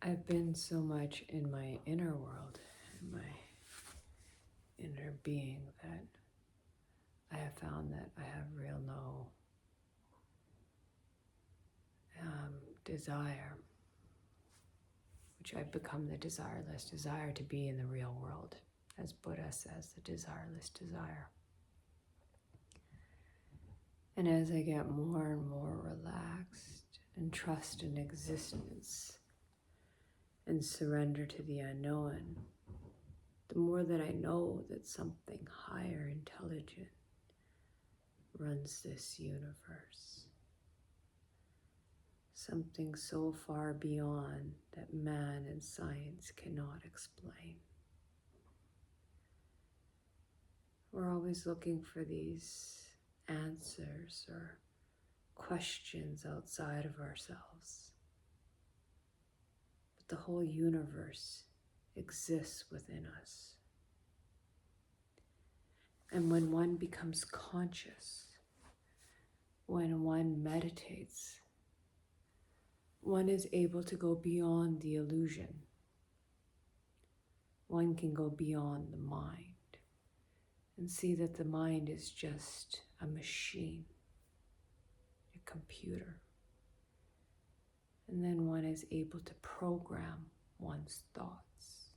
I've been so much in my inner world, in my inner being, that I have found that I have no desire, which I've become the desireless desire to be in the real world, as Buddha says, the desireless desire. And as I get more and more relaxed and trust in existence and surrender to the unknown, the more that I know that something higher intelligent runs this universe. Something so far beyond that man and science cannot explain. We're always looking for these answers or questions outside of ourselves. But the whole universe exists within us. And when one becomes conscious, when one meditates, one is able to go beyond the illusion. One can go beyond the mind and see that the mind is just a machine, a computer. And then one is able to program one's thoughts,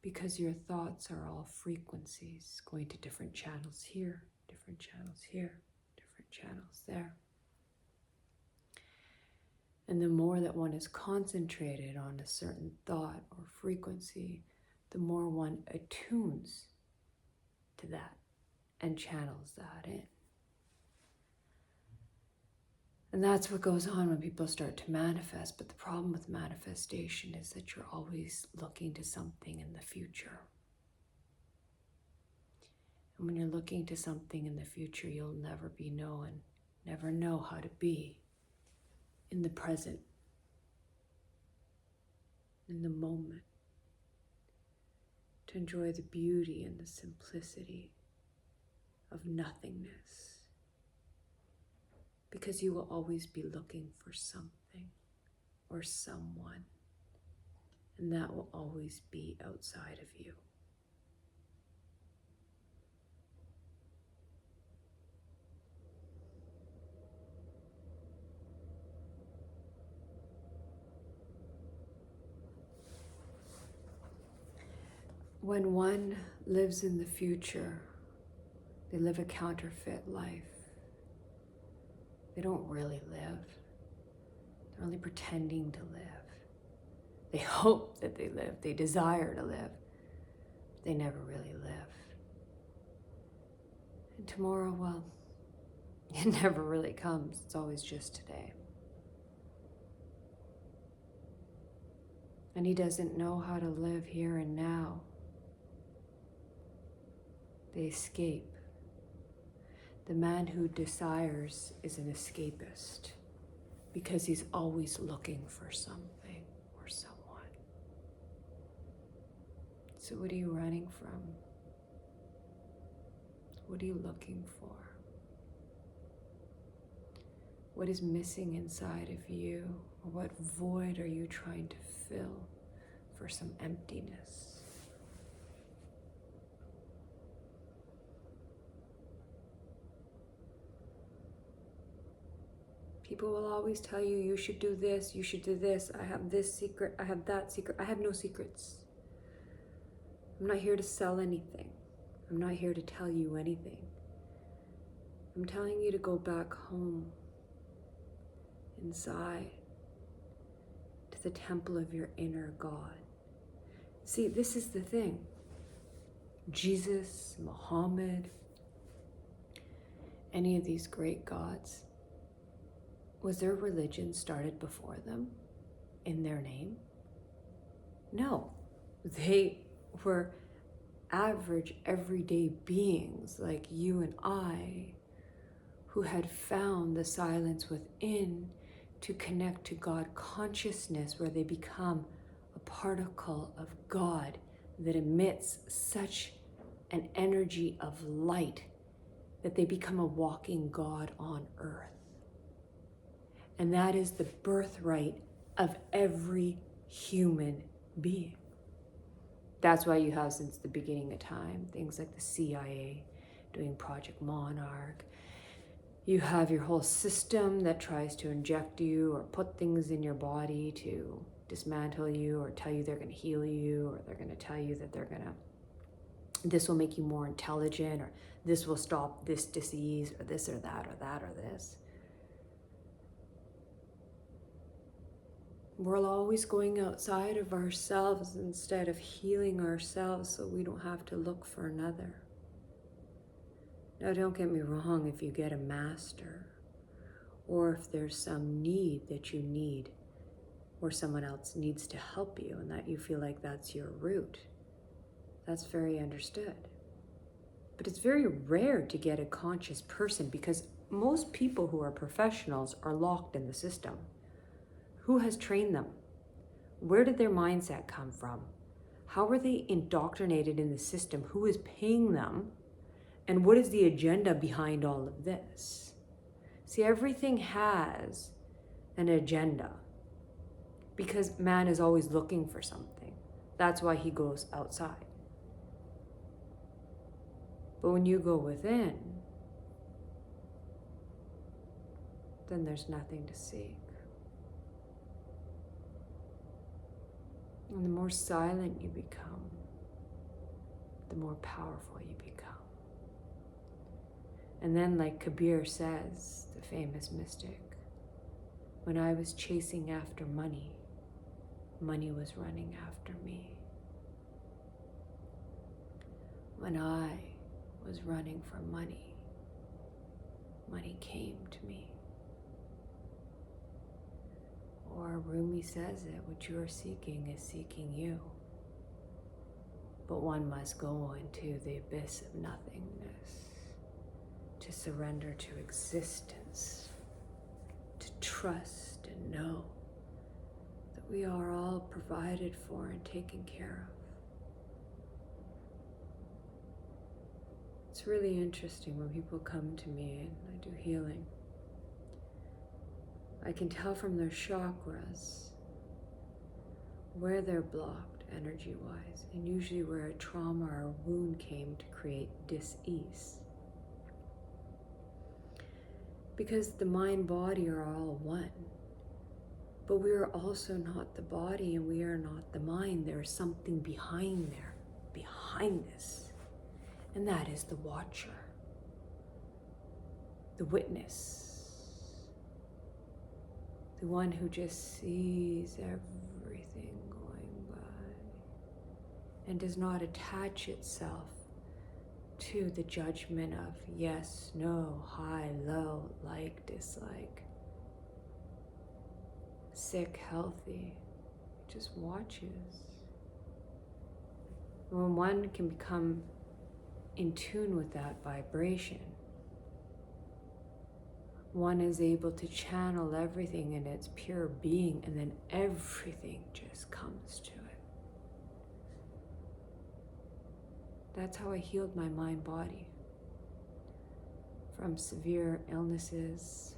because your thoughts are all frequencies going to different channels here, different channels here, different channels there. And the more that one is concentrated on a certain thought or frequency, the more one attunes to that and channels that in. And that's what goes on when people start to manifest. But the problem with manifestation is that you're always looking to something in the future. And when you're looking to something in the future, you'll never be known, never know how to be in the present, in the moment, to enjoy the beauty and the simplicity of nothingness, because you will always be looking for something or someone, and that will always be outside of you. When one lives in the future, they live a counterfeit life. They don't really live. They're only pretending to live. They hope that they live. They desire to live. They never really live. And tomorrow, well, it never really comes. It's always just today. And he doesn't know how to live here and now. They escape. The man who desires is an escapist, because he's always looking for something or someone. So what are you running from? What are you looking for? What is missing inside of you? Or what void are you trying to fill for some emptiness? People will always tell you, you should do this, you should do this. I have this secret, I have that secret. I have no secrets. I'm not here to sell anything. I'm not here to tell you anything. I'm telling you to go back home, inside, to the temple of your inner God. See, this is the thing. Jesus, Muhammad, any of these great gods, was their religion started before them in their name? No, they were average, everyday beings like you and I, who had found the silence within to connect to God consciousness, where they become a particle of God that emits such an energy of light that they become a walking God on earth. And that is the birthright of every human being. That's why you have, since the beginning of time, things like the CIA doing Project Monarch. You have your whole system that tries to inject you or put things in your body to dismantle you or tell you they're going to heal you, or they're going to tell you that this will make you more intelligent, or this will stop this disease, or this or that or that or this. We're always going outside of ourselves instead of healing ourselves so we don't have to look for another. Now, don't get me wrong, if you get a master, or if there's some need that you need, or someone else needs to help you, and that you feel like that's your route, that's very understood. But it's very rare to get a conscious person, because most people who are professionals are locked in the system. Who has trained them? Where did their mindset come from? How are they indoctrinated in the system? Who is paying them? And what is the agenda behind all of this? See, everything has an agenda, because man is always looking for something. That's why he goes outside. But when you go within, then there's nothing to seek. And the more silent you become, the more powerful you become. And then, like Kabir says, the famous mystic, when I was chasing after money, money was running after me. When I was running for money, money came to me. Or Rumi says it, what you are seeking is seeking you. But one must go into the abyss of nothingness to surrender to existence, to trust and know that we are all provided for and taken care of. It's really interesting when people come to me and I do healing. I can tell from their chakras where they're blocked energy-wise, and usually where a trauma or a wound came to create dis-ease. Because the mind-body are all one, but we are also not the body and we are not the mind. There is something behind this, and that is the watcher, the witness, the one who just sees everything going by and does not attach itself to the judgment of yes, no, high, low, like, dislike, sick, healthy. It just watches. When one can become in tune with that vibration, one is able to channel everything in its pure being, and then everything just comes to it. That's how I healed my mind-body from severe illnesses,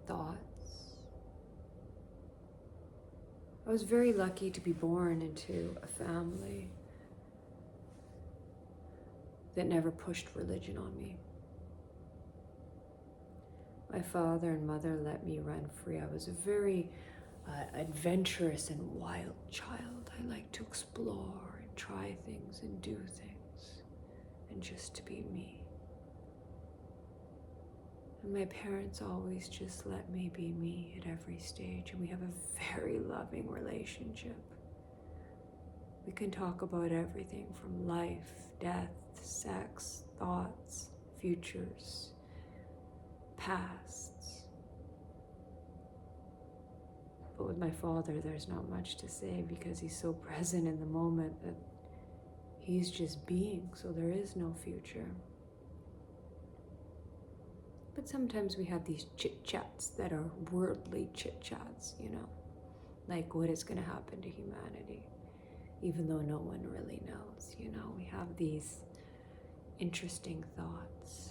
thoughts. I was very lucky to be born into a family that never pushed religion on me. My father and mother let me run free. I was a very adventurous and wild child. I liked to explore and try things and do things and just to be me. And my parents always just let me be me at every stage, and we have a very loving relationship. We can talk about everything from life, death, sex, thoughts, futures, pasts. But with my father, there's not much to say because he's so present in the moment that he's just being, so there is no future. But sometimes we have these chit-chats that are worldly chit-chats, like what is going to happen to humanity, even though no one really knows, we have these interesting thoughts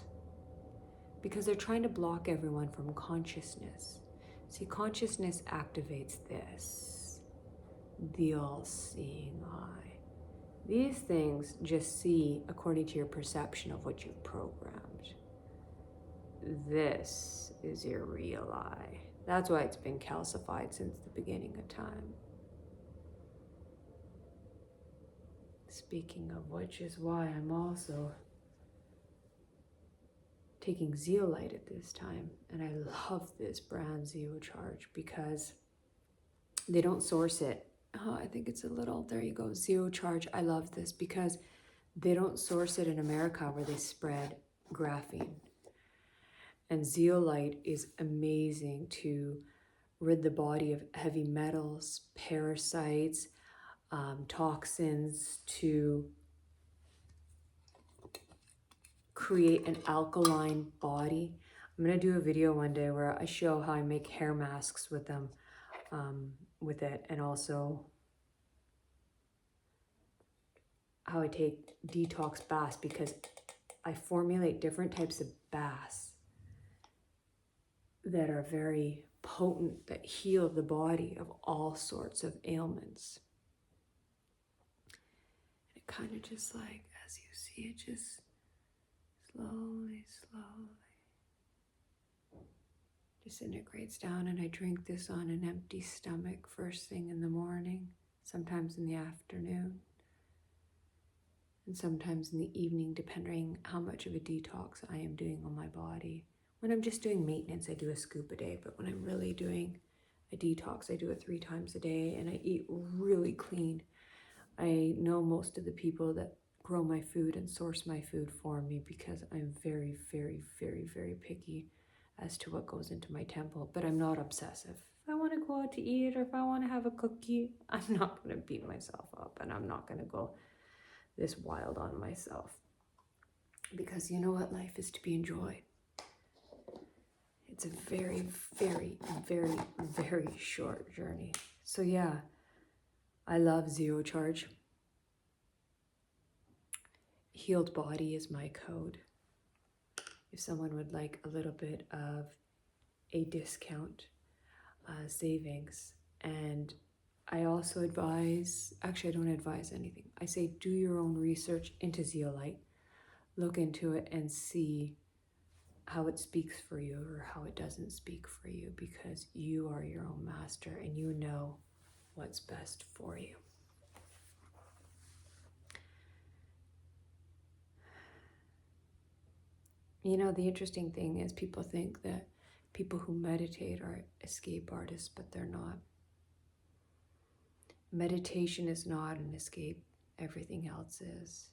because they're trying to block everyone from consciousness. See, consciousness activates this, the all-seeing eye. These things just see according to your perception of what you've programmed. This is your real eye. That's why it's been calcified since the beginning of time. Speaking of which is why I'm also taking zeolite at this time. And I love this brand zeocharge because they don't source it. Oh, I think it's a little, there you go, zeocharge. I love this because they don't source it in America where they spread graphene. And zeolite is amazing to rid the body of heavy metals, parasites, toxins, to create an alkaline body. I'm gonna do a video one day where I show how I make hair masks with them, with it, and also how I take detox baths, because I formulate different types of baths that are very potent, that heal the body of all sorts of ailments. And it kind of just like, as you see, it just slowly disintegrates down, and I drink this on an empty stomach first thing in the morning, sometimes in the afternoon, and sometimes in the evening, depending how much of a detox I am doing on my body. When I'm just doing maintenance, I do a scoop a day, but when I'm really doing a detox, I do it 3 times a day, and I eat really clean. I know most of the people that grow my food and source my food for me because I'm very, very, very, very picky as to what goes into my temple, but I'm not obsessive. If I want to go out to eat or if I want to have a cookie, I'm not going to beat myself up, and I'm not going to go this wild on myself, because you know what? Life is to be enjoyed. It's a very, very, very, very short journey. So yeah, I love zeocharge. Healed body is my code. If someone would like a little bit of a discount, savings. And I also advise, actually I don't advise anything. I say do your own research into zeolite. Look into it and see how it speaks for you or how it doesn't speak for you, because you are your own master and you know what's best for you. You know, the interesting thing is people think that people who meditate are escape artists, but they're not. Meditation is not an escape. Everything else is.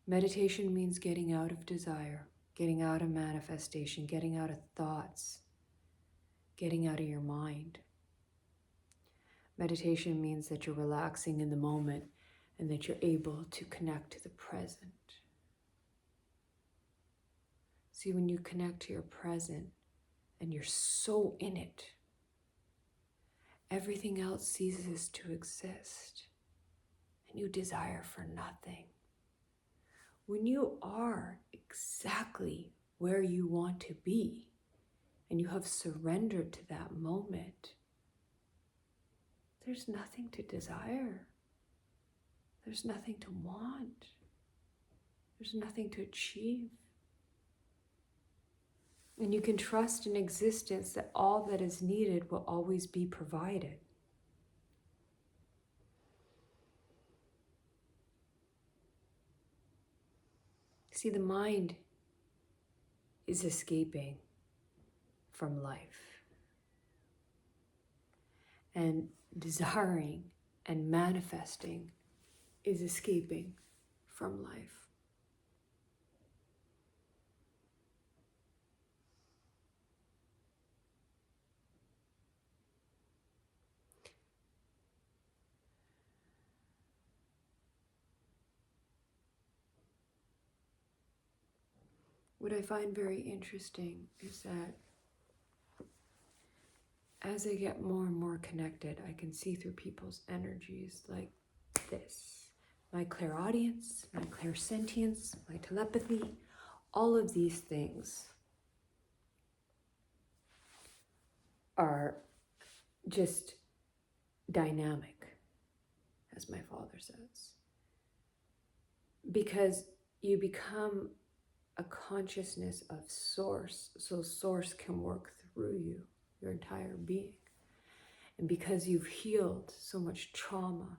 Meditation means getting out of desire, getting out of manifestation, getting out of thoughts, getting out of your mind. Meditation means that you're relaxing in the moment and that you're able to connect to the present. See, when you connect to your present and you're so in it, everything else ceases to exist and you desire for nothing. When you are exactly where you want to be and you have surrendered to that moment, there's nothing to desire. There's nothing to want. There's nothing to achieve. And you can trust in existence that all that is needed will always be provided. See, the mind is escaping from life. And desiring and manifesting is escaping from life. What I find very interesting is that as I get more and more connected, I can see through people's energies like this. My clairaudience, my clairsentience, my telepathy, all of these things are just dynamic, as my father says. Because you become a consciousness of source, so source can work through you, your entire being. And because you've healed so much trauma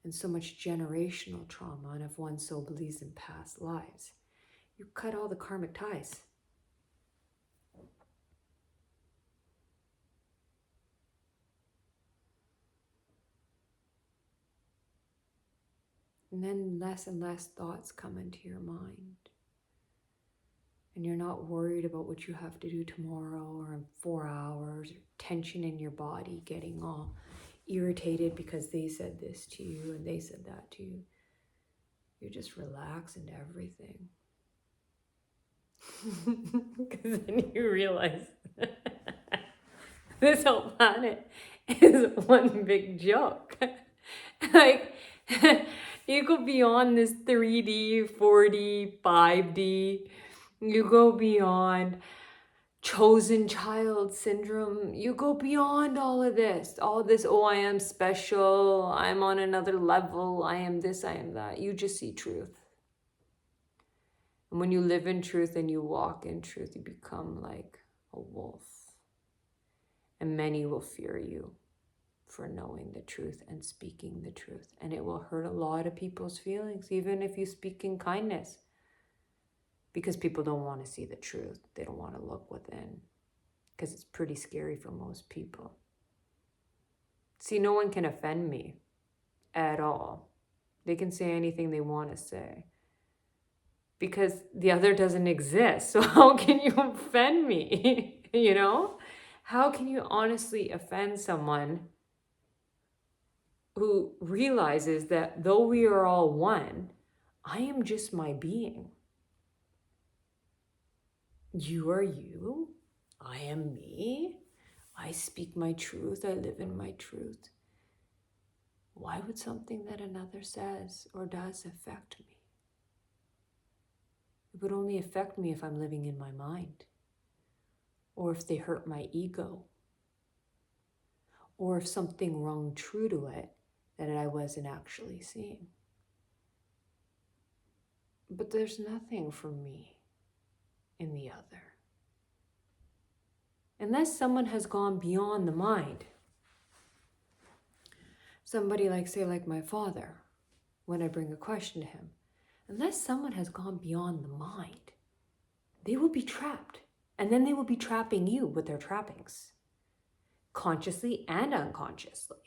and so much generational trauma, and if one so believes in past lives, you cut all the karmic ties. And then less and less thoughts come into your mind. And you're not worried about what you have to do tomorrow or in 4 hours, or tension in your body, getting all irritated because they said this to you and they said that to you. You just relax into everything. Because then you realize this whole planet is one big joke. Like, you go beyond this 3D, 4D, 5D. You go beyond chosen child syndrome. You go beyond all of this. All this, oh, I am special. I'm on another level. I am this, I am that. You just see truth. And when you live in truth and you walk in truth, you become like a wolf. And many will fear you for knowing the truth and speaking the truth. And it will hurt a lot of people's feelings, even if you speak in kindness. Because people don't want to see the truth. They don't want to look within. Because it's pretty scary for most people. See, no one can offend me at all. They can say anything they want to say. Because the other doesn't exist. So how can you offend me? You know? How can you honestly offend someone who realizes that though we are all one, I am just my being. You are you. I am me. I speak my truth. I live in my truth. Why would something that another says or does affect me? It would only affect me if I'm living in my mind, or if they hurt my ego, or if something rung true to it that I wasn't actually seeing. But there's nothing for me in the other. Unless someone has gone beyond the mind. Somebody say like my father, when I bring a question to him, unless someone has gone beyond the mind, they will be trapped. And then they will be trapping you with their trappings, consciously and unconsciously.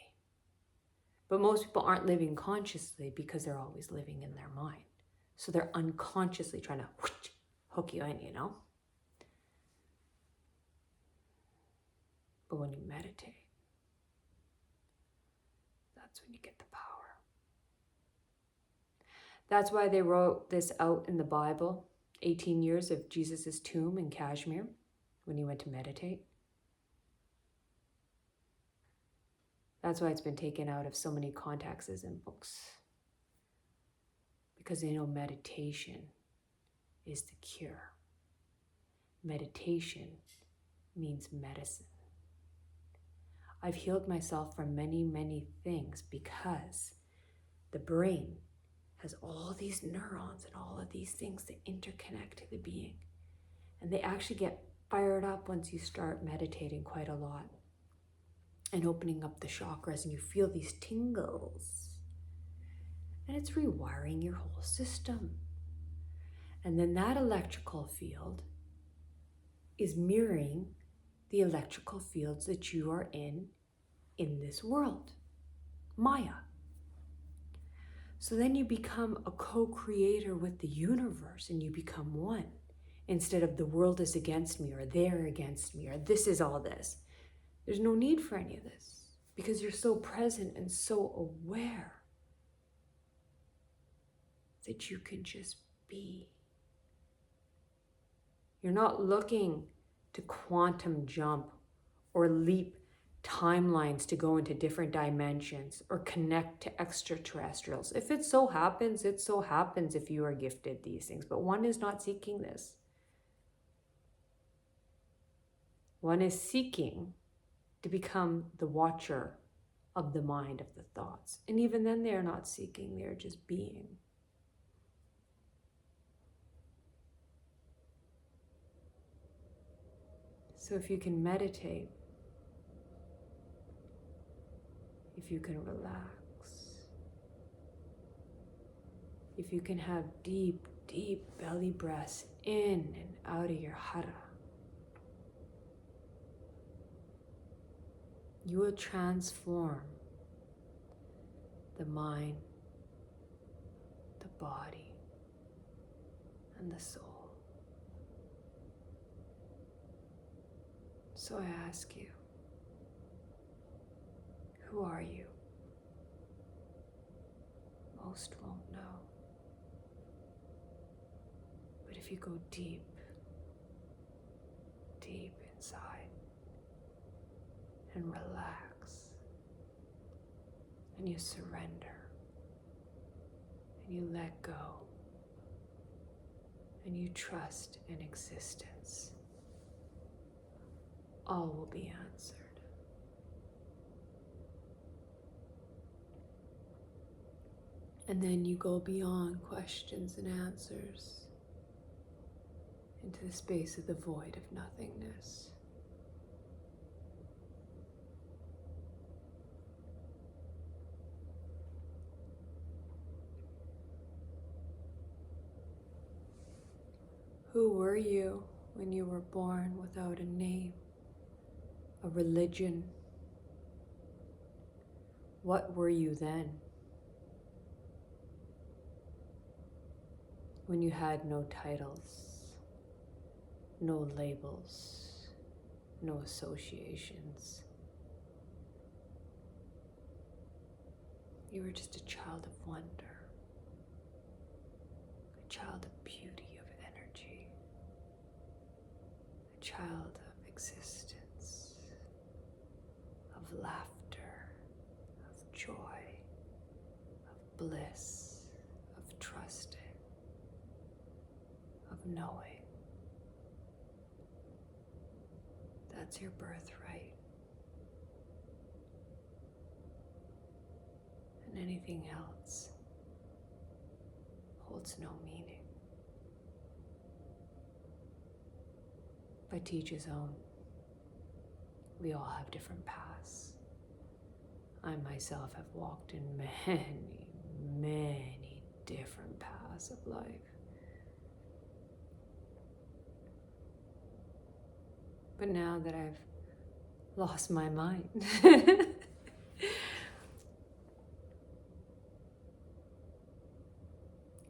But most people aren't living consciously because they're always living in their mind. So they're unconsciously trying to hook you in, you know? But when you meditate, that's when you get the power. That's why they wrote this out in the Bible, 18 years of Jesus' tomb in Kashmir, when he went to meditate. That's why it's been taken out of so many contexts and books. Because they know meditation is the cure. Meditation means medicine. I've healed myself from many, many things because the brain has all these neurons and all of these things that interconnect to the being. And they actually get fired up once you start meditating quite a lot and opening up the chakras, and you feel these tingles. And it's rewiring your whole system. And then that electrical field is mirroring the electrical fields that you are in this world, Maya. So then you become a co-creator with the universe, and you become one, instead of the world is against me, or they're against me, or this is all this. There's no need for any of this because you're so present and so aware that you can just be. You're not looking to quantum jump or leap timelines to go into different dimensions or connect to extraterrestrials. If it so happens, it so happens if you are gifted these things. But one is not seeking this. One is seeking to become the watcher of the mind, of the thoughts. And even then they're not seeking, they're just being. So if you can meditate, if you can relax, if you can have deep, deep belly breaths in and out of your hara, you will transform the mind, the body, and the soul. So I ask you, who are you? Most won't know. But if you go deep, deep inside and relax, and you surrender, and you let go, and you trust in existence, all will be answered. And then you go beyond questions and answers into the space of the void of nothingness. Who were you when you were born without a name, a religion? What were you then? When you had no titles, no labels, no associations. You were just a child of wonder, a child of beauty, of energy, a child of existence, of laughter, of joy, of bliss, of trusting, of knowing. That's your birthright. And anything else holds no meaning. But to each his own. We all have different paths. I myself have walked in many, many different paths of life. But now that I've lost my mind,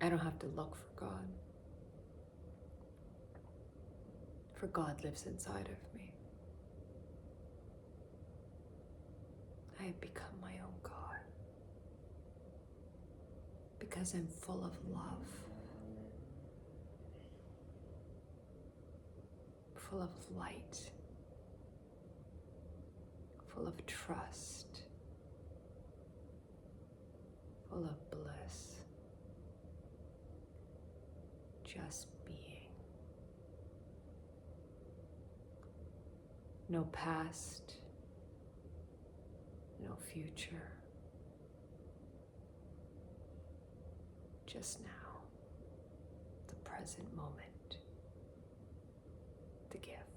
I don't have to look for God. For God lives inside of me. I have become my own God. Because I'm full of love. Full of light. Full of trust. Full of bliss. Just being. No past, no future. Just now, the present moment, the gift.